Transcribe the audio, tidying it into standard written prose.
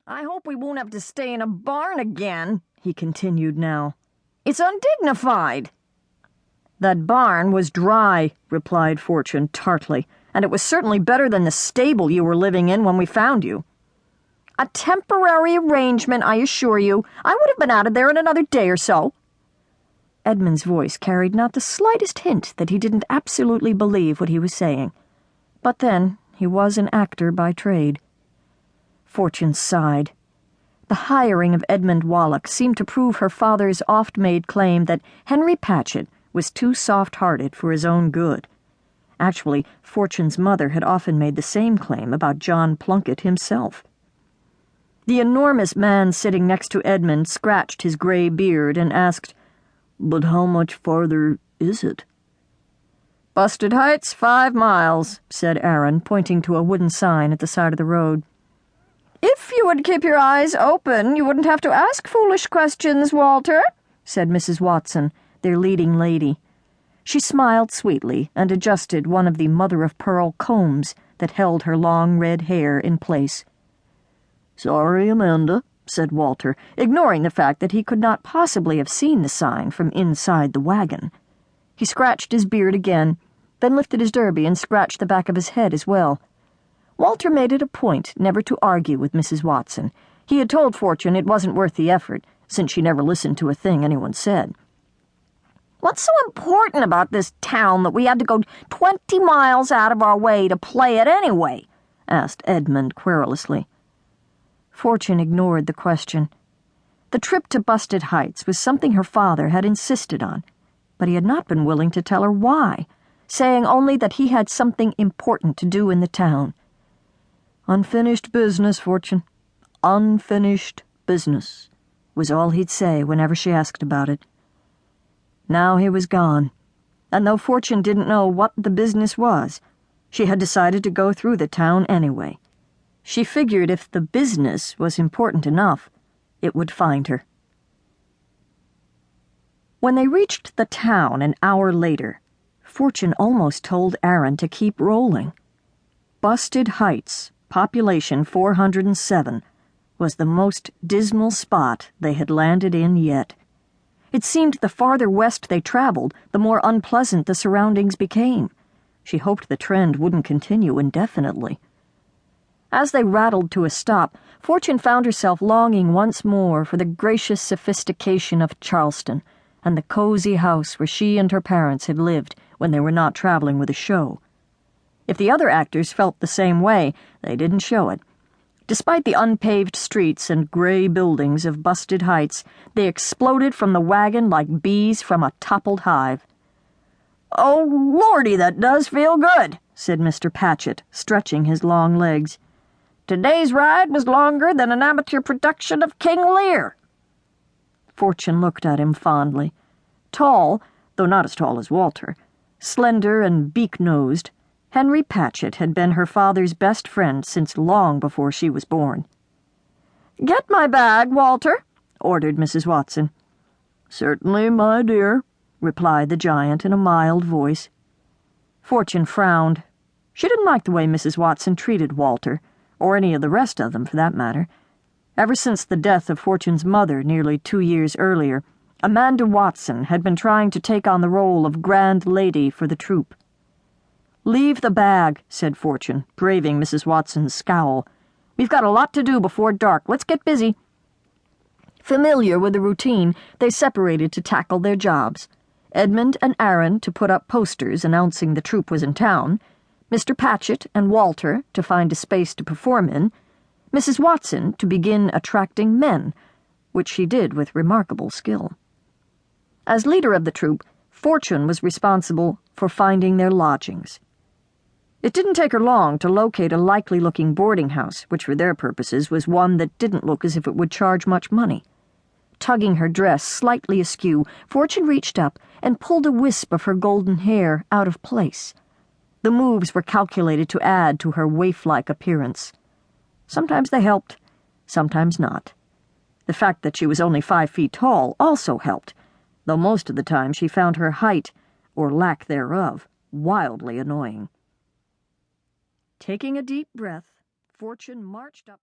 I hope we won't have to stay in a barn again, he continued now. It's undignified. That barn was dry, replied Fortune tartly, and it was certainly better than the stable you were living in when we found you. A temporary arrangement, I assure you. I would have been out of there in another day or so. Edmund's voice carried not the slightest hint that he didn't absolutely believe what he was saying. But then, he was an actor by trade. Fortune sighed. The hiring of Edmund Wallach seemed to prove her father's oft-made claim that Henry Patchett was too soft-hearted for his own good. Actually, Fortune's mother had often made the same claim about John Plunkett himself. The enormous man sitting next to Edmund scratched his gray beard and asked, "But how much farther is it?" "Busted Heights, 5 miles, said Aaron, pointing to a wooden sign at the side of the road. "If you would keep your eyes open, you wouldn't have to ask foolish questions, Walter," said Mrs. Watson, their leading lady. She smiled sweetly and adjusted one of the mother-of-pearl combs that held her long red hair in place. "Sorry, Amanda," said Walter, ignoring the fact that he could not possibly have seen the sign from inside the wagon. He scratched his beard again, then lifted his derby and scratched the back of his head as well. Walter made it a point never to argue with Mrs. Watson. He had told Fortune it wasn't worth the effort, since she never listened to a thing anyone said. "What's so important about this town that we had to go 20 miles out of our way to play it anyway?" asked Edmund querulously. Fortune ignored the question. The trip to Busted Heights was something her father had insisted on, but he had not been willing to tell her why, saying only that he had something important to do in the town. "Unfinished business, Fortune. Unfinished business," was all he'd say whenever she asked about it. Now he was gone, and though Fortune didn't know what the business was, she had decided to go through the town anyway. She figured if the business was important enough, it would find her. When they reached the town an hour later, Fortune almost told Aaron to keep rolling. Busted Heights, population 407, was the most dismal spot they had landed in yet. It seemed the farther west they traveled, the more unpleasant the surroundings became. She hoped the trend wouldn't continue indefinitely. As they rattled to a stop, Fortune found herself longing once more for the gracious sophistication of Charleston and the cozy house where she and her parents had lived when they were not traveling with a show. If the other actors felt the same way, they didn't show it. Despite the unpaved streets and gray buildings of Busted Heights, they exploded from the wagon like bees from a toppled hive. "Oh, Lordy, that does feel good," said Mr. Patchett, stretching his long legs. "Today's ride was longer than an amateur production of King Lear." Fortune looked at him fondly. Tall, though not as tall as Walter, slender and beak-nosed, Henry Patchett had been her father's best friend since long before she was born. "Get my bag, Walter," ordered Mrs. Watson. "Certainly, my dear," replied the giant in a mild voice. Fortune frowned. She didn't like the way Mrs. Watson treated Walter, or any of the rest of them for that matter. Ever since the death of Fortune's mother nearly 2 years earlier, Amanda Watson had been trying to take on the role of grand lady for the troupe. "Leave the bag," said Fortune, braving Mrs. Watson's scowl. "We've got a lot to do before dark. Let's get busy." Familiar with the routine, they separated to tackle their jobs. Edmund and Aaron to put up posters announcing the troupe was in town, Mr. Patchett and Walter to find a space to perform in, Mrs. Watson to begin attracting men, which she did with remarkable skill. As leader of the troupe, Fortune was responsible for finding their lodgings. It didn't take her long to locate a likely-looking boarding house, which for their purposes was one that didn't look as if it would charge much money. Tugging her dress slightly askew, Fortune reached up and pulled a wisp of her golden hair out of place. The moves were calculated to add to her waif-like appearance. Sometimes they helped, sometimes not. The fact that she was only 5 feet tall also helped, though most of the time she found her height, or lack thereof, wildly annoying. Taking a deep breath, Fortune marched up